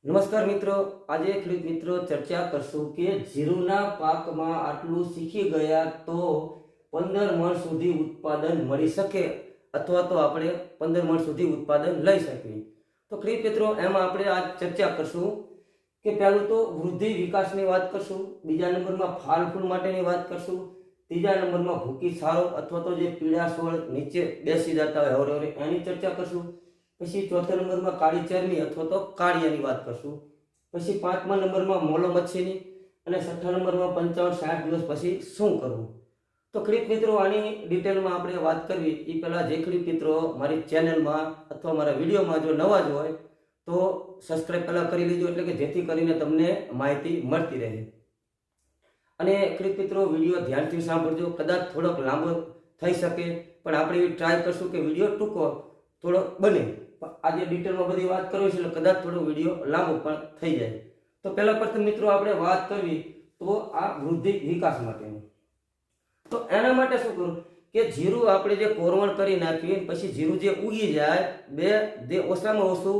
નમસ્કાર મિત્રો, આજે ખેડૂત મિત્રો ચર્ચા કરશું કે જીરુના પાકમાં આટલું શીખી ગયા તો 15 મણ સુધી ઉત્પાદન મળી શકે અથવા તો આપણે 15 મણ સુધી ઉત્પાદન લઈ શકીએ. તો ખેડૂત મિત્રો એમાં આપણે આ ચર્ચા કરશું કે પહેલું તો વૃદ્ધિ વિકાસની વાત કરશું, બીજા નંબરમાં ફાલ ફૂલ માટેની વાત કરશું, ત્રીજા નંબરમાં ભૂકી સારો અથવા તો જે પીળા છોડ નીચે બેસી જતા હોય હવરે એની ચર્ચા કરશું. પછી ચોથા નંબરમાં કાળી ચરમી અથવા તો કાળિયાની વાત કરશું. પછી પાંચમા નંબરમાં મોલો મચ્છીની અને છઠ્ઠા નંબરમાં 55-60 દિવસ પછી શું કરવું. તો ખેડૂત મિત્રો આની ડિટેલમાં આપણે વાત કરવી એ પહેલાં જે ખેડૂત મિત્રો મારી ચેનલમાં અથવા મારા વિડીયોમાં જો નવા જ હોય તો સબસ્ક્રાઈબ પહેલાં કરી લીધું, એટલે કે જેથી કરીને તમને માહિતી મળતી રહે. અને ખેડૂત મિત્રો વિડીયો ધ્યાનથી સાંભળજો, કદાચ થોડોક લાંબો થઈ શકે પણ આપણે એવી ટ્રાય કરશું કે વિડીયો ટૂંકો થોડો બને. આજે ડિટેલમાં બધી વાત કરવી છે એટલે કદાચ થોડો વિડીયો લાંબો પણ થઈ જાય. તો પહેલા પ્રથમ મિત્રો આપણે વાત કરવી તો આ વૃદ્ધિ વિકાસ માટેની. તો એના માટે શું કરવું કે જીરું આપણે જે કોરવણ કરી નાખીએ પછી જીરું જે ઉગી જાય બે ઓછામાં ઓછું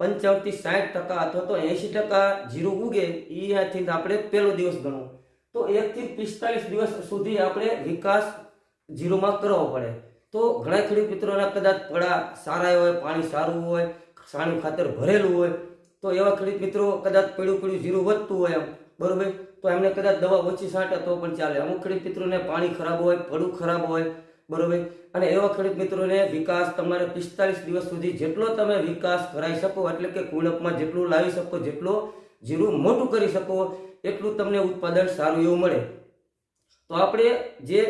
55-60% અથવા તો 80% જીરું ઉગે એથી આપણે પહેલો દિવસ ગણવું. તો 1 થી 45 દિવસ સુધી આપણે વિકાસ જીરુમાં કરવો પડે. તો ઘણા ખેડૂત મિત્રોના કદાચ પડા સારા હોય, પાણી સારું હોય, છાણિયું ખાતર ભરેલું હોય, તો એવા ખેડૂત મિત્રો કદાચ પડ્યું જીરું વધતું હોય એમ બરોબર, તો એમને કદાચ દવા ઓછી છાંટે તો પણ ચાલે. અમુક ખેડૂત મિત્રોને પાણી ખરાબ હોય, પડું ખરાબ હોય બરોબર, અને એવા ખેડૂત મિત્રોને વિકાસ તમારે 45 દિવસ સુધી જેટલો તમે વિકાસ કરાવી શકો, એટલે કે કુણપમાં જેટલું લાવી શકો, જેટલો જીરું મોટું કરી શકો એટલું તમને ઉત્પાદન સારું એવું મળે. તો આપણે જે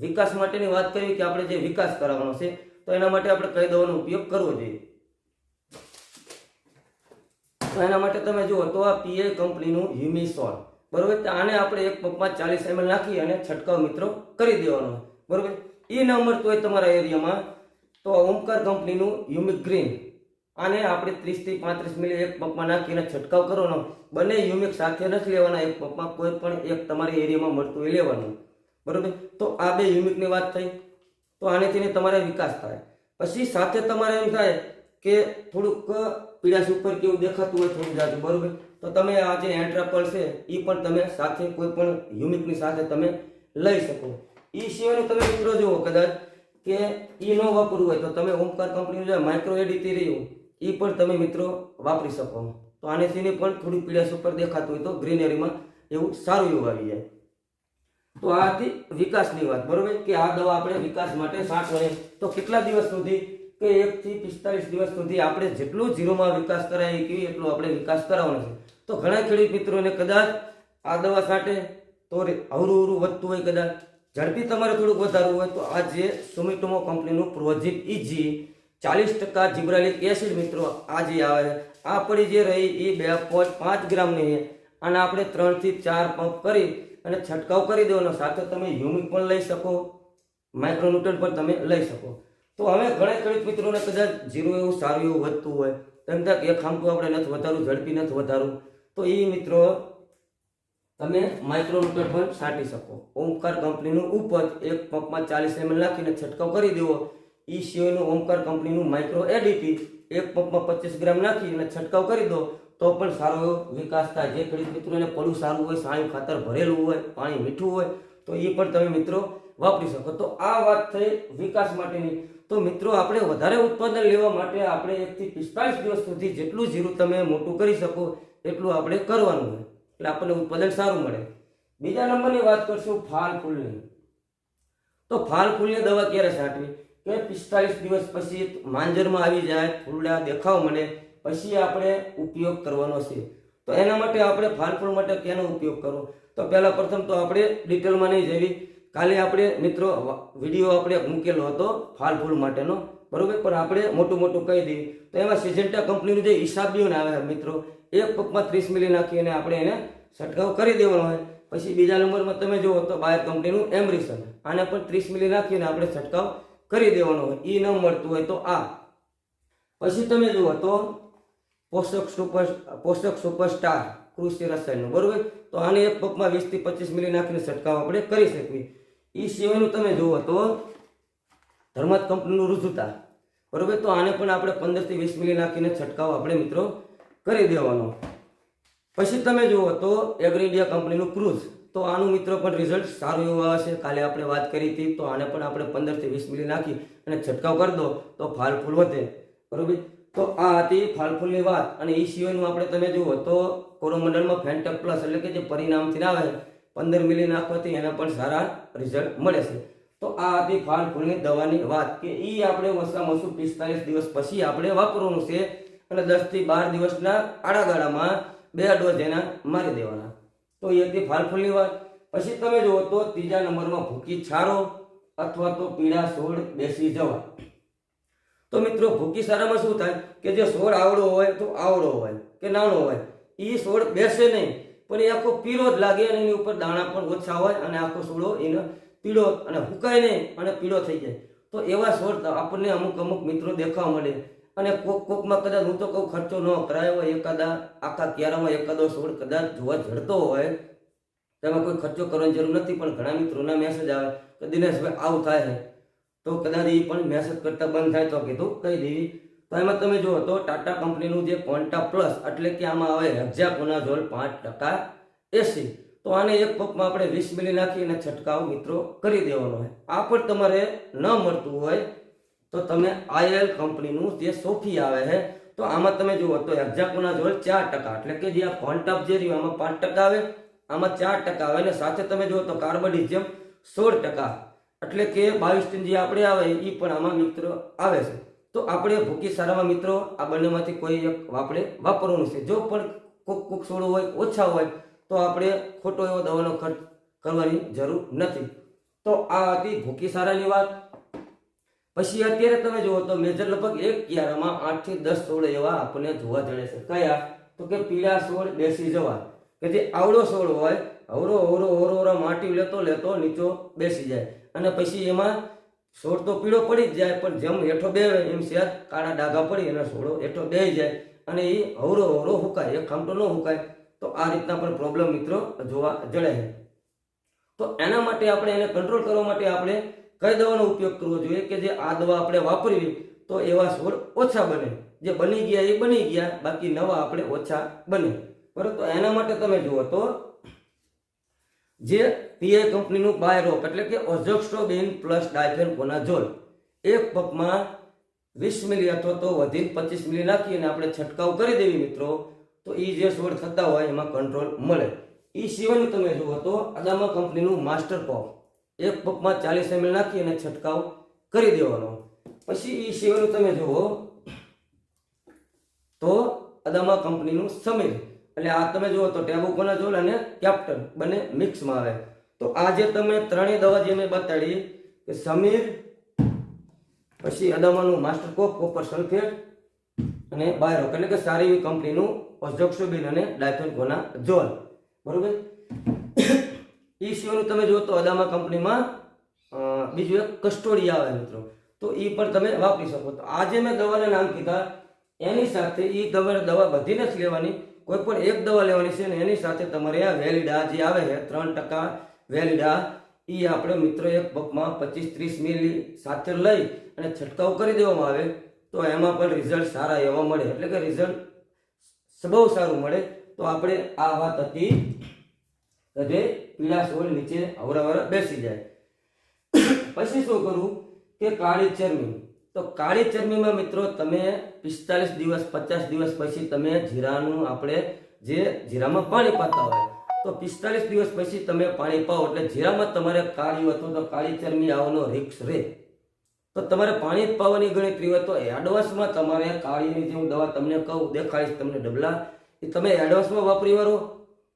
વિકાસ માટેની વાત કરી કે આપણે જે વિકાસ કરાવવાનો છે તો એના માટે આપણે કઈ દવાનો ઉપયોગ કરવો જોઈએ. તો એના માટે તમે જુઓ તો આ પીએ કંપનીનું હ્યુમિસોલ બરોબર, તો આને આપણે એક પંપમાં 40 ml નાખી અને છંટકાવ મિત્રો કરી દેવાનો બરોબર. એ ન મળતું હોય તમારા એરિયામાં તો ઓમકાર કંપનીનું હ્યુમિક ગ્રીન, આને આપણે 30 થી 35 મિલી એક પંપમાં નાખીને છંટકાવ કરવાનો. બંને હ્યુમિક સાથે નથી લેવાના, એક પંપમાં કોઈ પણ એક તમારી એરિયામાં મળતું હોય લેવાનું બરોબર. તો આ બે હ્યુમિકની વાત થઈ, તો આનેથી તમારે વિકાસ થાય. પછી સાથે તમારે એમ થાય કે થોડુંક પીળાશ ઉપર કેવું દેખાતું હોય થોડું જાજુ બરોબર, તો તમે આ જે એન્ટ્રાપલ છે એ પણ તમે સાથે કોઈ પણ હ્યુમિકની સાથે તમે લઈ શકો. એ સિવાયનું તમે મિત્રો જુઓ કદાચ કે એ ન વાપરવું હોય તો તમે ઓમકાર કંપનીનું જે માઇક્રો એડીટી રહ્યું એ પણ તમે મિત્રો વાપરી શકો. તો આનેથી પણ થોડું પીળાશ ઉપર દેખાતું હોય તો ગ્રીનરીમાં એવું સારું એવું આવી જાય. તો આ હતી વિકાસની વાત બરોબર, કે આ દવા આપણે વિકાસ માટે છાંટવાની. તો કેટલા દિવસ સુધી કે 1 થી 45 દિવસ સુધી આપણે જેટલું જીરુમાં વિકાસ કરાય કે એટલું આપણે વિકાસ કરાવવાનો છે. તો ઘણા ખેડૂત મિત્રોને કદાચ આ દવા છાંટે તો અવરું વધતું હોય, કદાચ ઝડપી તમારે થોડુંક વધારવું હોય તો આ જે સુમિટોમો કંપનીનું પ્રોજેક્ટ ઇજી 40% જીબ્રાલિક એસિડ મિત્રો આ જે આવે આ પડી જે રહી એ 2.5 ગ્રામની, અને આપણે 3 થી 4 પંપ કરી અને છંટકાવ કરી દેવાનો. સાથે તમે હ્યુમિક પણ લઈ શકો, માઇક્રોન્યુટ્રન પણ તમે લઈ શકો. તો હવે ઘણા ખેડૂત મિત્રોને કદાચ જીરું એવું સારું એવું વધતું હોય, તેમ તક એક ખાંભું આપણે નથી વધારવું, ઝડપી નથી વધારવું, તો એ મિત્રો તમે માઇક્રોન્યુટ્રન પણ છાંટી શકો. ઓમકાર કંપનીનું ઉપજ એક પંપમાં 40 ml નાખીને છંટકાવ કરી દેવો. એ સિવાયનું ઓમકાર કંપનીનું માઇક્રો એડીટી એક પંપમાં 25 ગ્રામ નાખી અને છંટકાવ કરી દો તો પણ સારો એવો વિકાસ થાય. જે ખેડૂત મિત્રોને પડું સારું હોય, છાણિયું ખાતર ભરેલું હોય, પાણી મીઠું હોય, તો એ પણ તમે મિત્રો વાપરી શકો. તો આ વાત થઈ વિકાસ માટેની. તો મિત્રો આપણે વધારે ઉત્પાદન લેવા માટે આપણે 1 થી 45 દિવસ સુધી જેટલું જીરું તમે મોટું કરી શકો એટલું આપણે કરવાનું હોય, એટલે આપણને ઉત્પાદન સારું મળે. બીજા નંબરની વાત કરશું ફાલ ફૂલની. તો ફાલ ફૂલની દવા ક્યારે છાંટવી કે 45 દિવસ પછી માંજરમાં આવી જાય, ફૂલડા દેખાવ મળે પછી આપણે ઉપયોગ કરવાનો છે. તો એના માટે આપણે ફાલ ફૂલ માટે કેનો ઉપયોગ કરવો, તો પહેલા પ્રથમ તો આપણે ડિટેલમાં નહીં જવી. કાલે આપણે મિત્રો વિડીયો આપણે મૂકેલો હતો ફાલ ફૂલ માટેનો બરોબર, પણ આપણે મોટું કહી દઈએ. તો એમાં સિજન્ટા કંપનીનું જે હિસાબીઓને આવે મિત્રો એક પંપમાં 30 મિલી નાખીને આપણે એને છંટકાવ કરી દેવાનો હોય. પછી બીજા નંબરમાં તમે જુઓ તો બાયર કંપનીનું એમરિસન, આને પણ 30 મિલી નાખીને આપણે છંટકાવ કરી દેવાનો હોય. એ ન મળતું હોય તો આ. પછી તમે જુઓ તો પોષક સુપરસ્ટાર કૃષિ રસાયણનું બરોબર, તો આને એક પંપમાં 20 થી 25 મિલી નાખીને છંટકાવ આપણે કરી શકીએ. એ સિવાયનું તમે જુઓ તો ધર્મત કંપનીનું રુજુતા બરોબર, તો આને પણ આપણે 15 થી 20 મિલી નાખીને છંટકાવ આપણે મિત્રો કરી દેવાનો. પછી તમે જુઓ તો એગ્રી ઇન્ડિયા કંપનીનું ક્રૂઝ, તો આનું મિત્રો પણ રિઝલ્ટ સારું એવું આવશે. કાલે આપણે વાત કરી હતી, તો આને પણ આપણે 15 થી 20 મિલી નાખી અને છંટકાવ કરી દો તો ફાલ ફૂલ વધે. બરોબર, તો આ હતી ફાલ ફૂલની વાત. અને એ સિવાયનું આપણે તમે જુઓ તો કોરોમંડળમાં ફેન્ટેક પ્લસ એટલે કે જે પરિણામથી આવે 15 મિલી નાખવાથી એના પણ સારા રિઝલ્ટ મળે છે. તો આ હતી ફાલ ફૂલની દવાની વાત, કે એ આપણે ઓછામાં ઓછું 45 દિવસ પછી આપણે વાપરવાનું છે અને 10 થી 12 દિવસના આડાગાળામાં 2 ડોઝ એના મારી દેવાના. તો એ હતી ફાલ ફૂલની વાત. પછી તમે જુઓ તો ત્રીજા નંબરમાં ભૂકી છારો અથવા તો પીળા છોડ બેસી જવા. તો મિત્રો ભૂકી સારામાં શું થાય કે જે છોડ આવડો હોય તો આવડો હોય કે નાનો હોય, એ છોડ બેસે નહીં પણ એ આખો પીળો જ લાગે અને એની ઉપર દાણા પણ ઓછા હોય અને આખો છોડો એને પીળો અને હુકાય નહીં અને પીળો થઈ જાય. તો એવા છોડ આપણને અમુક મિત્રો દેખાવા મળે. અને કોકમાં કદાચ હું તો કહું ખર્ચો ન કરાયો હોય, એકાદા આખા ક્યારામાં એકાદો છોડ કદાચ જોવા જડતો હોય, તેમાં કોઈ ખર્ચો કરવાની જરૂર નથી. પણ ઘણા મિત્રોના મેસેજ આવે કે દિનેશભાઈ આવું થાય છે, તો કદાચ એ પણ મેસેજ કરતા બંધ થાય તો કીધું કહી દેવી. તો એમાં તમે જુઓ તો ટાટા કંપનીનું જે ક્વોન્ટા પ્લસ એટલે કે આમાં આવે હેક્ઝાકોનાઝોલ 5% એસી, તો આને એક પગમાં આપણે 20 મિલી નાખી અને છંટકાવ મિત્રો કરી દેવાનો હોય. આ પણ તમારે ન મળતું હોય તો તમે આઈએલ કંપનીનું જે સોફી આવે છે, તો આમાં તમે જુઓ તો હેક્ઝાકોનાઝોલ 4% એટલે કે જે આ ક્વોન્ટા જે રહ્યું આમાં 5% આવે, આમાં 4% આવે અને સાથે તમે જુઓ તો કાર્બોડિઝમ 16% એટલે કે 22 જે આપણે આવે એ પણ આમાં મિત્રો આવે છે. તો આપણે ભૂકી સારામાં મિત્રો આ બંનેમાંથી કોઈ એક આપણે વાપરવાનું છે. જો પણ કોક છોડો હોય ઓછા હોય તો આપણે ખોટો એવો દવાનો ખર્ચ કરવાની જરૂર નથી. તો આ હતી ભૂકી સારાની વાત. પછી અત્યારે તમે જુઓ તો મેજર લગભગ એક ક્યારામાં 8 થી 10 છોડ એવા આપણને જોવા જડે છે. કયા? તો કે પીળા છોડ બેસી જવા, કે જે આવડો છોડ હોય અવરો માટી લેતો નીચો બેસી જાય અને પછી એમાં છોડ તો પીળો પડી જ જાય, પણ જેમ હેઠો બેવે એમ સહેજ કાળા ડાઘા પડી અને છોડો હેઠો બેસી જાય અને એ અવરો હુકાય, એક ખામટો ન હુકાય. તો આ રીતના પણ પ્રોબ્લેમ મિત્રો જોવા જડે છે. તો એના માટે આપણે એને કંટ્રોલ કરવા માટે આપણે કઈ દવાનો ઉપયોગ કરવો જોઈએ કે જે આ દવા આપણે વાપરવી તો એવા છોડ ઓછા બને, જે બની ગયા એ બની ગયા, બાકી નવા આપણે ઓછા બને. બરાબર, તો એના માટે તમે જુઓ તો જે પીઆઈ કંપનીનું બાયરોક એટલે કે ઓઝોક્સ્ટ્રોબિન પ્લસ ડાયફેનકોનાઝોલ એક પગમાં 20 મિલી અથવા તો વધીને 25 મિલી નાખી અને આપણે છંટકાવ કરી દેવી મિત્રો, તો એ જે છોડ થતા હોય એમાં કંટ્રોલ મળે. એ સિવાયનું તમે જુઓ તો અદામા કંપનીનું માસ્ટર કોપ એક પગમાં 40 ml નાખી અને છંટકાવ કરી દેવાનો. પછી એ સિવાયનું તમે જુઓ તો અદામા કંપનીનું સમીર એટલે આ તમે જુઓ તો ટેબુકોનાઝોલ અને કેપ્ટન બંને મિક્સમાં આવે. તો આ જે તમે ત્રણેય દવા જે મેં બતાડી કે સમીર, પછી અદામાનું માસ્ટર કોપ કોપર સલ્ફેટ અને બાયરોક એટલે કે સારી એવી કંપનીનું ઓઝોક્સોબિન અને ડાયફેનકોનાઝોલ. બરોબર, એ સિવાયનું તમે જુઓ તો અદામા કંપનીમાં બીજું એક કસ્ટોડિયા આવે મિત્રો, તો એ પણ તમે વાપરી શકો. તો આજે મેં દવાના નામ કીધા, એની સાથે એ દવા બધી નથી લેવાની, કોઈ પણ એક દવા લેવાની છે ને એની સાથે તમારે આ વેલિડા જે આવે છે 3% વેલિડા, એ આપણે મિત્રો એક પગમાં 25-30 મિલી સાથે લઈ અને છંટકાવ કરી દેવામાં આવે તો એમાં પણ રિઝલ્ટ સારા એવા મળે, એટલે કે રિઝલ્ટ બહુ સારું મળે. તો આપણે આ વાત હતી કે પીળા છોડ નીચે અવરાવરા બેસી જાય. પછી શું કરવું કે કાળી ચરમી. તો કાળી ચરમીમાં મિત્રો તમે 45 દિવસ 50 દિવસ પછી તમે જીરાનું આપણે જે જીરામાં પાણી પાતા હોય તો 45 દિવસ પછી તમે પાણી પાઓ એટલે જીરામાં તમારે કાળી અથવા તો કાળી ચરમી આવવાનો રિસ્ક રહે. તો તમારે પાણી જ પાવાની ગણતરી હોય તો એડવાન્સમાં તમારે કાળીની જે હું દવા તમને કહું દેખાડીશ તમને ડબલા, એ તમે એડવાન્સમાં વાપરી વાળો.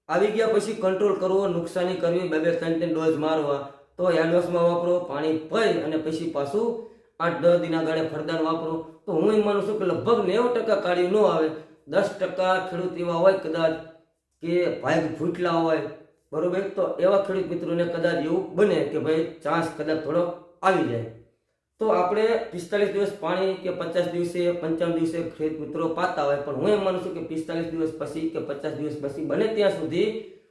આવી ગયા પછી કંટ્રોલ કરવો, નુકસાની કરવી, 2-3 ડોઝ મારવા, તો એડવાન્સમાં વાપરો, પાણી પી અને પછી પાછું 8-10 દિના ગાળે ફરદાન વાપરો. તો હું એમ માનું છું કે લગભગ 90% કાળી ન આવે, 10% ખેડૂત એવા હોય કદાચ કે ભાગ ફૂટલા હોય, બરોબર, તો એવા ખેડૂત મિત્રોને કદાચ એવું બને કે ભાઈ ચાન્સ કદાચ થોડો આવી જાય. તો આપણે 45 દિવસ પાણી કે 50 દિવસે 55 દિવસે ખેડૂત મિત્રો પાતા હોય, પણ હું એમ માનું છું કે 45 દિવસ પછી કે 50 દિવસ પછી બને ત્યાં સુધી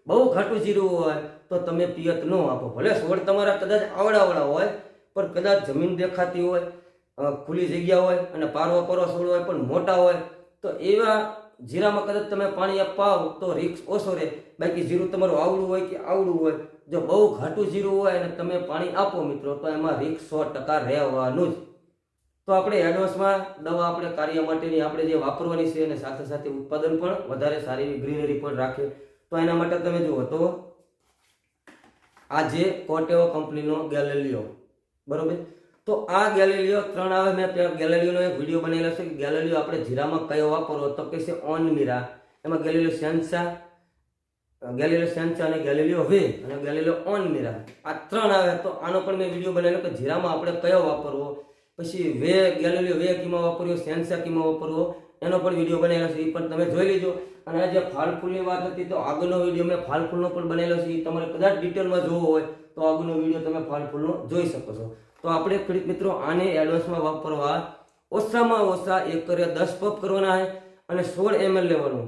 બહુ ઘાટું જીરું હોય તો તમે પિયત ન આપો. ભલે છોડ તમારા કદાચ આવડાવડા હોય પણ કદાચ જમીન દેખાતી હોય, ખુલ્લી જગ્યા હોય અને પારવા છોડ હોય પણ મોટા હોય, તો એવા જીરામાં કદાચ તમે પાણી અપાવ તો રિક્સ ઓછો રહે. બાકી જીરું તમારું આવડું હોય કે આવડું હોય, જો બહુ ઘાટું જીરું હોય અને તમે પાણી આપો મિત્રો તો એમાં રિક્સ 100% રહેવાનું જ. તો આપણે એડવાન્સમાં દવા આપણે કાર્ય માટેની આપણે જે વાપરવાની છે અને સાથે સાથે ઉત્પાદન પણ વધારે સારી ગ્રીનરી પણ રાખે. તો એના માટે તમે જુઓ તો આ જે કોટેવો કંપનીનો ગેલેલિયો, બરોબર. તો આ ગેલેલિયો 3 આવે. મેં ગેલેલિયોનો એક વિડીયો બનાવેલો છે કે ગેલેલિયો આપણે જીરામાં કયો વાપરવો, તો કે છે ઓનમીરા. એમાં ગેલેલિયો સેન્સા અને ગેલેલિયો વે અને ગેલેલિયો ઓનમીરા આ 3 આવે. તો આનો પણ મેં વિડીયો બનાવેલો કે જીરામાં આપણે કયો વાપરવો. પછી ગેલેલિયો વે કીમાં વાપરવો, સેન્સા કીમાં વાપરવો, એનો પણ વિડીયો બનાવેલો છે, એ પણ તમે જોઈ લેજો. અને આ જે ફાલફૂલની વાત હતી તો આગળનો વિડીયો મેં ફાલફૂલનો પણ બનાવેલો છે, એ તમારે કદાચ ડિટેલમાં જોવો હોય તો આગળનો વિડીયો તમે ફાલફૂલનો જોઈ શકો છો. તો આપણે ખેડૂત મિત્રો આને એડવાન્સમાં વાપરવા ઓછામાં ઓછા એકરે 10 પંપ કરવાના છે અને 16 ml લેવાનું.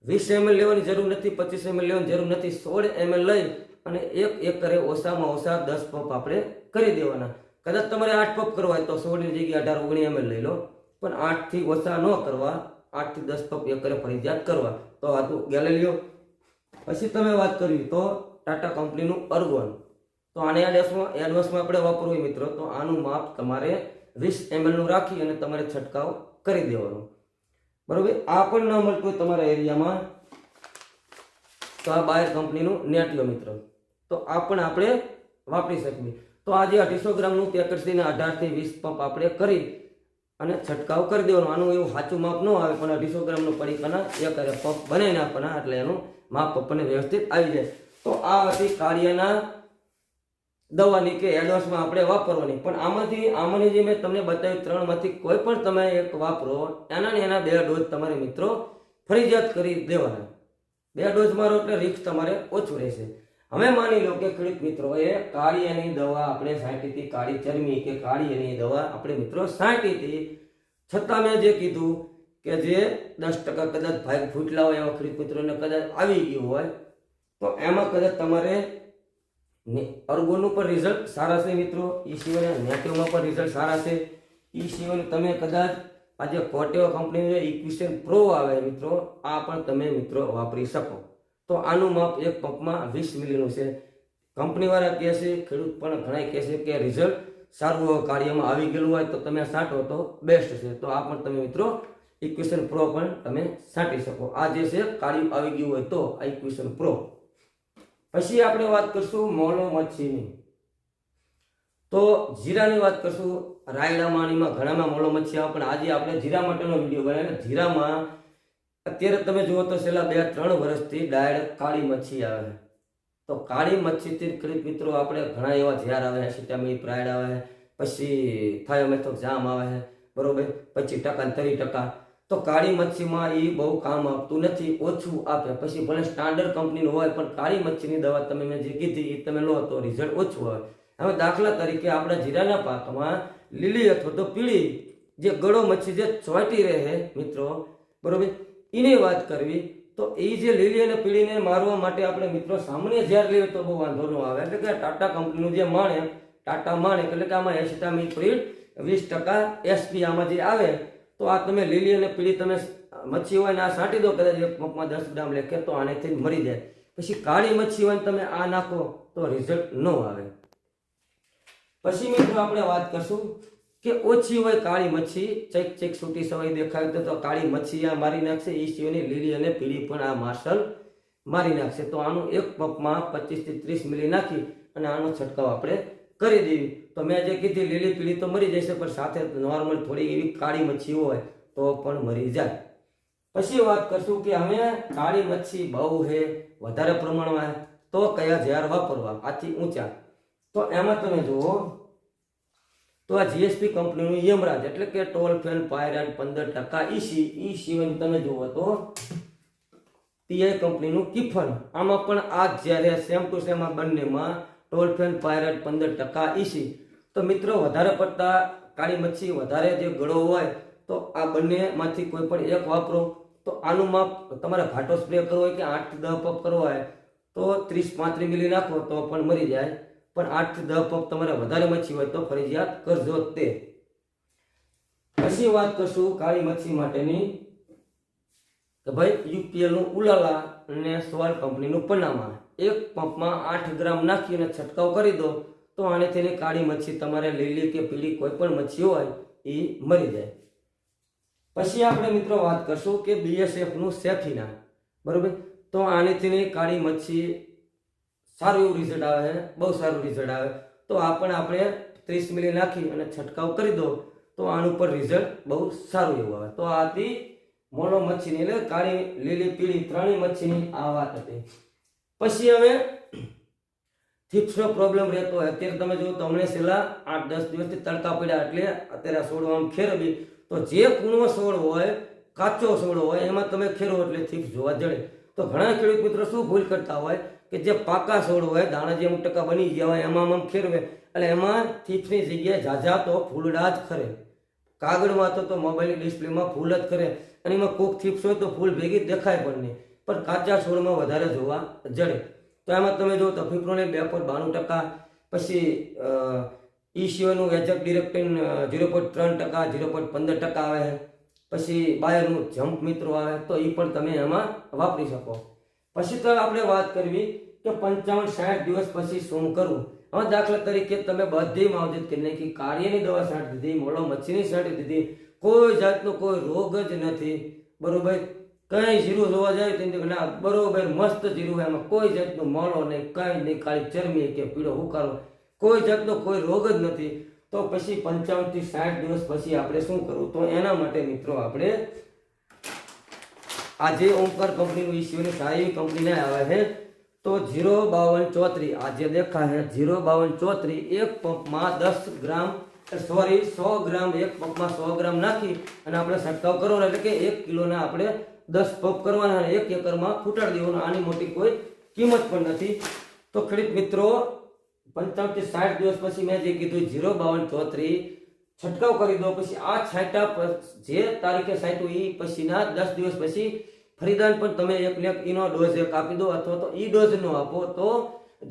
20 ml લેવાની જરૂર નથી, 25 ml લેવાની જરૂર નથી. 16 ml લઈ અને એક એકરે ઓછામાં ઓછા 10 પંપ આપણે કરી દેવાના. કદાચ તમારે 8 પંપ કરવા હોય તો 16 ની જગ્યાએ 18-19 ml લઈ લો, પણ 8 થી ઓછા ન કરવા, 8 થી 10 પંપ એકરે ફરજિયાત કરવા. તો આ તો ગેલેલિયો. પછી તમે વાત કરવી તો ટાટા કંપનીનું અર્ગોન. તો આને એડવાન્સમાં આપણે વાપરવું હોય મિત્રો તો આનું માપ તમારે 20 ml નું રાખી અને તમારે છંટકાવ કરી દેવાનો, બરોબર. આ પણ ન મળતું હોય તમારા એરિયામાં તો આ બાયર કંપનીનું નેટિયો મિત્રો, તો આ પણ આપણે વાપરી શકીએ. તો આ જે 250 ગ્રામનું પેકેટ છે ને 18 થી 20 પંપ આપણે કરી અને છંટકાવ કરી દેવાનો. આનું એવું સાચું માપ ન આવે પણ 250 ગ્રામનું પડીકાના એકરે પંપ બનાવી નાખવાના એટલે એનું માપ આપણને વ્યવસ્થિત આવી જાય. તો આ હતી કાર્યના દવાની કે એડવાન્સમાં આપણે વાપરવાની. પણ આમાંની જે મેં તમને બતાવી 3 માંથી કોઈ પણ તમે એક વાપરો, એના 2 ડોઝ તમારે મિત્રો ફરજિયાત કરી દેવાના. 2 ડોઝ મારો એટલે રિસ્ક તમારે ઓછું રહેશે. હવે માની લો કે ખેડૂત મિત્રો એ કાળિયાની દવા આપણે છાંટી હતી, કાળી ચરમી કે કાળિયાની દવા આપણે મિત્રો છાંટી હતી, છતાં મેં જે કીધું કે જે 10% કદાચ ભાગ ફૂટલા હોય એવા ખેડૂત મિત્રોને કદાચ આવી ગયું હોય તો એમાં કદાચ તમારે અર્ગોનું પણ રિઝલ્ટ સારા છે મિત્રો. એ સિવાય નેટિવમાં પણ રિઝલ્ટ સારા છે. એ સિવાય તમે કદાચ આજે કોટેવા કંપનીનું જે ઇક્વિશન પ્રો આવે મિત્રો, આ પણ તમે મિત્રો વાપરી શકો. તો આનું માપ એક પંપમાં 20 મિલીનું છે. કંપનીવાળા કહે છે, ખેડૂત પણ ઘણા કહે છે કે રિઝલ્ટ સારું કાર્યમાં આવી ગયેલું હોય તો તમે છાંટો તો બેસ્ટ છે. તો આ પણ તમે મિત્રો ઇક્વિશન પ્રો પણ તમે છાંટી શકો. આ જે છે કાર્ય આવી ગયું હોય તો આ ઇક્વિશન પ્રો. પછી આપણે વાત કરશું મોલો મચ્છીની. તો જીરાની વાત કરશું. રાયડા માણીમાં ઘણામાં મોલો મચ્છી આવે, પણ આજે આપણે જીરા માટેનો વિડીયો બનાવ્યો. જીરામાં અત્યારે તમે જુઓ તો છેલ્લા 2-3 વર્ષથી ડાયરેક્ટ કાળી મચ્છી આવે. તો કાળી મચ્છીથી ખેડૂત મિત્રો આપણે ઘણા એવા ઝેર આવે છે, સિટામિન પ્રાઇડ આવે, પછી થાયોમેથોક્સામ આવે છે, બરોબર, 25% 30%. તો કાળી મચ્છીમાં એ બહુ કામ આપતું નથી, ઓછું આપે. પછી ભલે સ્ટાન્ડર્ડ કંપનીનું હોય પણ કાળી મચ્છીની દવા તમે મેં જે કીધી એ તમે લો તો રિઝલ્ટ ઓછું આવે. હવે દાખલા તરીકે આપણા જીરાના પાકમાં લીલી અથવા તો પીળી જે ગળો મચ્છી જે ચોંટી રહે મિત્રો, બરોબર, એની વાત કરવી તો એ જે લીલી અને પીળીને મારવા માટે આપણે મિત્રો સામાન્ય ઝેર લઈએ તો બહુ વાંધો ન આવે. એટલે કે ટાટા કંપનીનું જે ટાટા માણે એટલે કે આમાં એસિટામિપ્રિડ 20% એસપી આમાં જે આવે. તો આ તમે લીલી અને પીળી તમે મચ્છી હોય ને આ છાંટી દો કદાચ એક પંપમાં 10 ગ્રામ લેખે તો આનેથી મરી જાય. પછી કાળી મચ્છી હોય તમે આ નાખો તો રિઝલ્ટ ન આવે. પછી મિત્રો આપણે વાત કરશું કે ઓછી હોય કાળી મચ્છી, ચેક છૂટી સવાઈ દેખાય તો કાળી મચ્છી આ મારી નાખશે. એ સિવાયની લીલી અને પીળી પણ આ માર્શલ મારી નાખશે. તો આનું એક પંપમાં 25 થી 30 મિલી નાખી અને આનો છંટકાવ આપણે કરી દેવી. તો મેં જે કીધી લીલી પીળી તો મરી જશે, પણ સાથે નોર્મલ થોડી એવી કાળી મચ્છી હોય તો પણ મરી જાય. પછી વાત કરશું કે હવે કાળી મચ્છી બહુ છે, વધારે પ્રમાણમાં તો કયા ઝેર વાપરવા આથી ઊંચા. તો એમાં તમે જુઓ તો આ જીએસપી કંપનીનું યમરાજ એટલે કે ટોલફેન પાયરાન 15% ઈસી. ઈ સિવાય તમે જુઓ તો પીઆઈ કંપનીનું કિફન, આમાં પણ આ જ્યારે સેમ ટુ સેમ આ બંનેમાં ટોલફેન પાયરાન 15% ઈસી. તો મિત્રો વધારે પડતા કાળી મચ્છી વધારે જે ગળો હોય તો આ બંનેમાંથી કોઈ પણ એક વાપરો. તો આનું માપ તમારે ઘાટો સ્પ્રે કરવો હોય કે 8 થી 10 પંપ કરવો હોય તો 30-35 મિલી નાખો તો પણ મરી જાય. પણ 8 થી 10 પંપ તમારે વધારે મચ્છી હોય તો ફરજિયાત કરજો તે. પછી વાત કરશું કાળી મચ્છી માટેની કે ભાઈ યુપીએલનું ઉલાલા અને સ્વાલ કંપનીનું પનામા એક પંપમાં 8 ગ્રામ નાખી અને છંટકાવ કરી દો તો આનેથી કાળી મચ્છી તમારે લીલી કે પીળી કોઈ પણ મચ્છી હોય એ મરી જાય. પછી આપણે મિત્રો વાત કરશું કે બીએસએફનું સેફીના, બરોબર. તો આનેથી કાળી મચ્છી સારું એવું રિઝલ્ટ આવે છે, બહુ સારું રિઝલ્ટ આવે. તો આ પણ આપણે 30 મિલી નાખી અને છંટકાવ કરી દો તો આનું પર રિઝલ્ટ બહુ સારું એવું આવે. તો આ હતી મોનો મચ્છીની એટલે કાળી લીલી પીળી ત્રણેય મચ્છીની આ વાત હતી. પછી હવે થીપ્સનો પ્રોબ્લેમ રહેતો હોય. અત્યારે તમે જો તમને છેલ્લા 8-10 દિવસથી તડકા પડ્યા એટલે અત્યારે છોડવા આમ ખેરવી, તો જે કૂણો છોડ હોય, કાચો છોડ હોય એમાં તમે ખેરો એટલે થીપ્સ જોવા જડે. તો ઘણા ખેડૂત મિત્રો શું ભૂલ કરતા હોય કે જે પાકા છોડ હોય, દાણા જે અમુક ટકા બની ગયા હોય એમાં આમ ખેરવે એટલે એમાં થીપ્સની જગ્યાએ ઝાઝા તો ફૂલડા જ ખરે. કાગળમાં તો મોબાઈલની ડિસ્પ્લેમાં ફૂલ જ ખરે અને એમાં કોક થીપ્સ હોય તો ફૂલ ભેગી દેખાય પણ નહીં, પણ કાચા છોડમાં વધારે જોવા જડે. તો એમાં તમે જો તો ફિપ્રોનિલ 2.92%, પછી ઈસીઓનું એજેક્ટ ડિરેક્ટિન 0.3%, 0.15% આવે છે. પછી બાયરનું જમ્પ મિત્રો આવે તો એ પણ તમે એમાં વાપરી શકો. પછી તો આપણે વાત કરવી કે 55-60 દિવસ પછી શું કરવું. હવે દાખલા તરીકે તમે બધી માવજત કરી નાખી, કાર્યની દવા છાંટી દીધી, મોળો મચ્છીની છાંટી દીધી, કોઈ જાતનો કોઈ રોગ જ નથી, બરોબર. કઈ જીરું જોવા જાય તો ના બરોબર મસ્ત જીરું, એમાં કોઈ જાતનો મોળો નહીં, કઈ નહીં, કાળી ચરમી કે પીળો હુકારો, કોઈ જાતનો કોઈ રોગ જ નથી. તો પછી 55-60 દિવસ પછી આપણે શું કરવું. તો એના માટે મિત્રો આપણે આજે ઓમકાર કંપનીનું ઈસીઓની સારી કંપનીને આવે છે તો 05234 આ જે દેખાય છે 05234 એક પંપમાં 100 ગ્રામ એક પંપમાં 100 ગ્રામ નાખી અને આપણે છંટકાવ કરવાનો, એટલે કે 1 કિલોના આપણે 10 પંપ કરવાના અને 1 એકરમાં ફૂટાડી દેવાનું. આની મોટી કોઈ કિંમત પણ નથી. તો ખેડૂત મિત્રો 55-60 દિવસ પછી મેં જે કીધું 05234 છંટકાવ કરી દો. પછી આ છાંટા જે તારીખે છાંટ્યું એ પછીના 10 દિવસ પછી ફરીદાન પણ તમે એક ઈનો ડોઝ એક આપી દો, અથવા તો ઈ ડોઝ નો આપો તો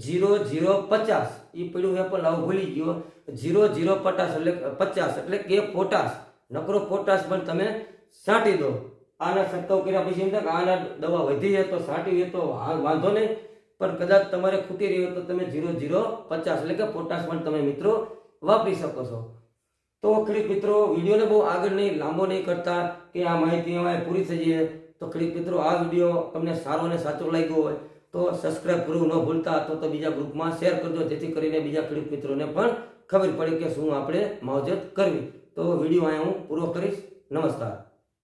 0050 ઈ પડ્યું એ પણ લાવ ભૂલી ગયો 0050 એટલે કે પોટાશ, નકરો પોટાશ પણ તમે છાંટી દો. આના છંટકાવ કર્યા પછી એમ થાય આના દવા વધી જાય તો છાંટી તો વાંધો નહીં, પણ કદાચ તમારે ખૂટી રહ્યો તો તમે 0050 એટલે કે પોટાશ પણ તમે મિત્રો વાપરી શકો છો. તો ખેડૂત મિત્રો વિડીયોને બહુ આગળ નહીં લાંબો નહીં કરતા કે આ માહિતી અમારે પૂરી થઈ જાય. તો ખેડૂત મિત્રો આ વિડીયો તમને સારો અને સાચો લાગ્યો હોય તો સબસ્ક્રાઇબ કરવું ન ભૂલતા, અથવા તો બીજા ગ્રુપમાં શેર કરજો, જેથી કરીને બીજા ખેડૂત મિત્રોને પણ ખબર પડે કે શું આપણે માવજત કરવી. તો વિડીયો અહીંયા હું પૂરો કરીશ. નમસ્કાર.